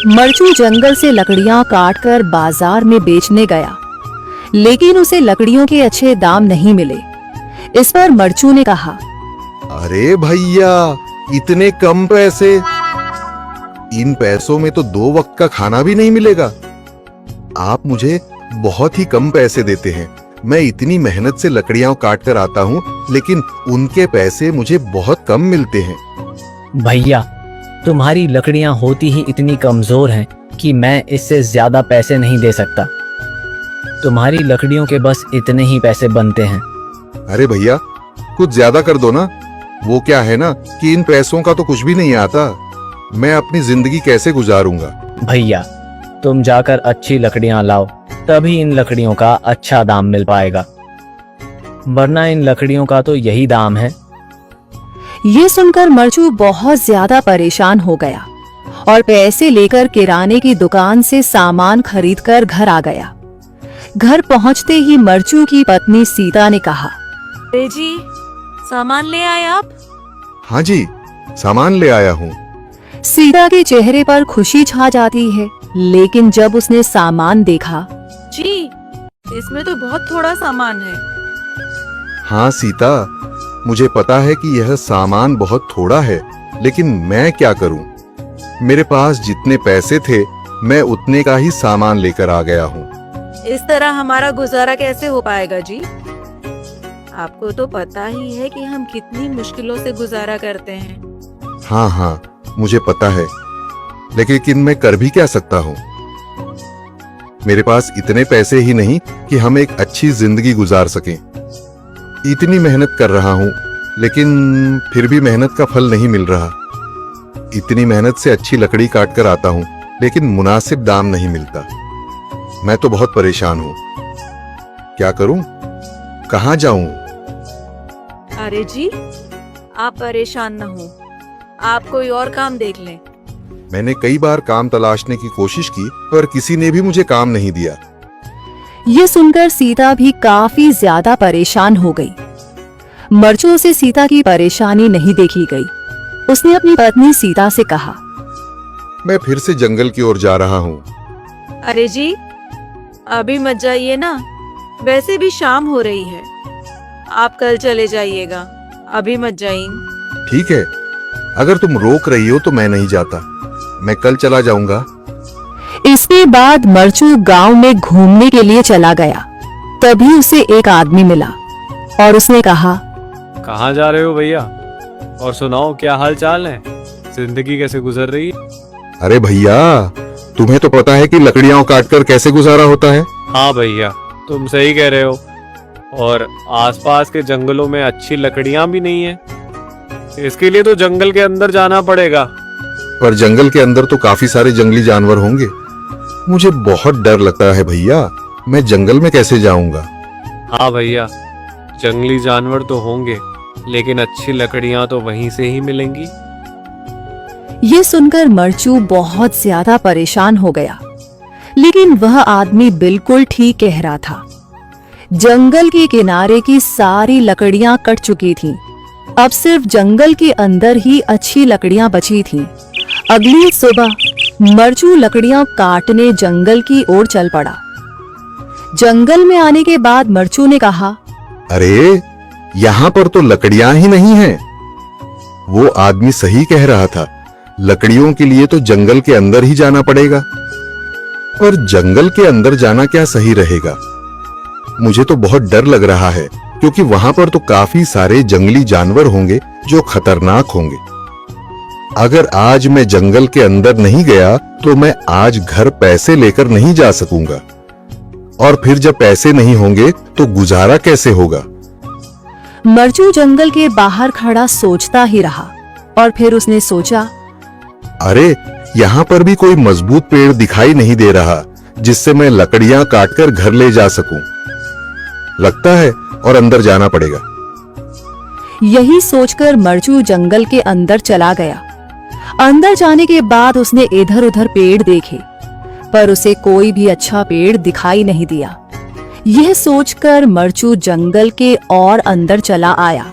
मरचू जंगल से लकड़ियां काटकर बाजार में बेचने गया, लेकिन उसे लकड़ियों के अच्छे दाम नहीं मिले। इस पर मरचू ने कहा, अरे भैया, इतने कम पैसे, इन पैसों में तो 2 वक्त का खाना भी नहीं मिलेगा। आप मुझे बहुत ही कम पैसे देते हैं। मैं इतनी मेहनत से लकड़ियां काट कर आता हूँ, लेकिन उनके पैसे मुझे बहुत कम मिलते हैं। भैया, तुम्हारी लकड़ियां होती ही इतनी कमजोर हैं कि मैं इससे ज्यादा पैसे नहीं दे सकता। तुम्हारी लकड़ियों के बस इतने ही पैसे बनते हैं। अरे भैया, कुछ ज्यादा कर दो ना। वो क्या है ना कि इन पैसों का तो कुछ भी नहीं आता। मैं अपनी जिंदगी कैसे गुजारूंगा। भैया, तुम जाकर अच्छी लकड़ियां लाओ, तभी इन लकड़ियों का अच्छा दाम मिल पाएगा, वरना इन लकड़ियों का तो यही दाम है। ये सुनकर मरचू बहुत ज्यादा परेशान हो गया और पैसे लेकर किराने की दुकान से सामान खरीदकर घर आ गया। घर पहुंचते ही मरचू की पत्नी सीता ने कहा, अरे जी, सामान ले आए आप? हाँ जी, सामान ले आया हूँ। सीता के चेहरे पर खुशी छा जाती है, लेकिन जब उसने सामान देखा, जी, इसमें तो बहुत थोड़ा सामान है। हाँ सीता, मुझे पता है कि यह सामान बहुत थोड़ा है, लेकिन मैं क्या करूं? मेरे पास जितने पैसे थे, मैं उतने का ही सामान लेकर आ गया हूँ। इस तरह हमारा गुजारा कैसे हो पाएगा जी? आपको तो पता ही है कि हम कितनी मुश्किलों से गुजारा करते हैं। हाँ हाँ, मुझे पता है, लेकिन मैं कर भी क्या सकता हूँ? मेरे पास इतने पैसे ही नहीं कि हम एक अच्छी जिंदगी गुजार सकें। इतनी मेहनत कर रहा हूँ, लेकिन फिर भी मेहनत का फल नहीं मिल रहा। इतनी मेहनत से अच्छी लकड़ी काट कर आता हूँ, लेकिन मुनासिब दाम नहीं मिलता। मैं तो बहुत परेशान हूँ। क्या करूँ? कहाँ जाऊँ? अरे जी, आप परेशान न हो, आप कोई और काम देख लें। मैंने कई बार काम तलाशने की कोशिश की, पर किसी ने भी मुझे काम नहीं दिया। ये सुनकर सीता भी काफी ज्यादा परेशान हो गई। मरचू से सीता की परेशानी नहीं देखी गई। उसने अपनी पत्नी सीता से कहा, मैं फिर से जंगल की ओर जा रहा हूँ। अरे जी, अभी मत जाइए ना, वैसे भी शाम हो रही है। आप कल चले जाइएगा, अभी मत जाइए। ठीक है, अगर तुम रोक रही हो तो मैं नहीं जाता। मैं कल चला जाऊंगा। इसके बाद मरचू गांव में घूमने के लिए चला गया। तभी उसे एक आदमी मिला और उसने कहा, कहाँ जा रहे हो भैया? और सुनाओ, क्या हाल चाल है? जिंदगी कैसे गुजर रही है? अरे भैया, तुम्हें तो पता है कि लकड़ियां काटकर कैसे गुजारा होता है। हाँ भैया, तुम सही कह रहे हो। और आसपास के जंगलों में अच्छी लकड़ियां भी नहीं है। इसके लिए तो जंगल के अंदर जाना पड़ेगा। पर जंगल के अंदर तो काफी सारे जंगली जानवर होंगे। मुझे बहुत डर लगता है भैया, मैं जंगल में कैसे जाऊंगा? हाँ भैया, जंगली जानवर तो होंगे, लेकिन अच्छी लकड़ियां तो वहीं से ही मिलेंगी। ये सुनकर मरचू बहुत ज्यादा परेशान हो गया, लेकिन वह आदमी बिल्कुल ठीक कह रहा था। जंगल के किनारे की सारी लकड़ियां कट चुकी थीं। अब सिर्फ जंगल के अंदर ही अच्छी लकड़ियां बची थीं। अगली सुबह मरचू लकड़ियां काटने जंगल की ओर चल पड़ा। जंगल में आने के बाद मरचू ने कहा, अरे, यहाँ पर तो लकड़ियां ही नहीं हैं। वो आदमी सही कह रहा था, लकड़ियों के लिए तो जंगल के अंदर ही जाना पड़ेगा। और जंगल के अंदर जाना क्या सही रहेगा? मुझे तो बहुत डर लग रहा है, क्योंकि वहां पर तो काफी सारे जंगली जानवर होंगे जो खतरनाक होंगे। अगर आज मैं जंगल के अंदर नहीं गया तो मैं आज घर पैसे लेकर नहीं जा सकूंगा, और फिर जब पैसे नहीं होंगे तो गुजारा कैसे होगा? मरचू जंगल के बाहर खड़ा सोचता ही रहा और फिर उसने सोचा, अरे, यहाँ पर भी कोई मजबूत पेड़ दिखाई नहीं दे रहा जिससे मैं लकड़ियां काटकर घर ले जा सकूं। लगता है और अंदर जाना पड़ेगा। यही सोचकर मरचू जंगल के अंदर चला गया। अंदर जाने के बाद उसने इधर उधर पेड़ देखे, पर उसे कोई भी अच्छा पेड़ दिखाई नहीं दिया। यह सोचकर मरचू जंगल के और अंदर चला आया।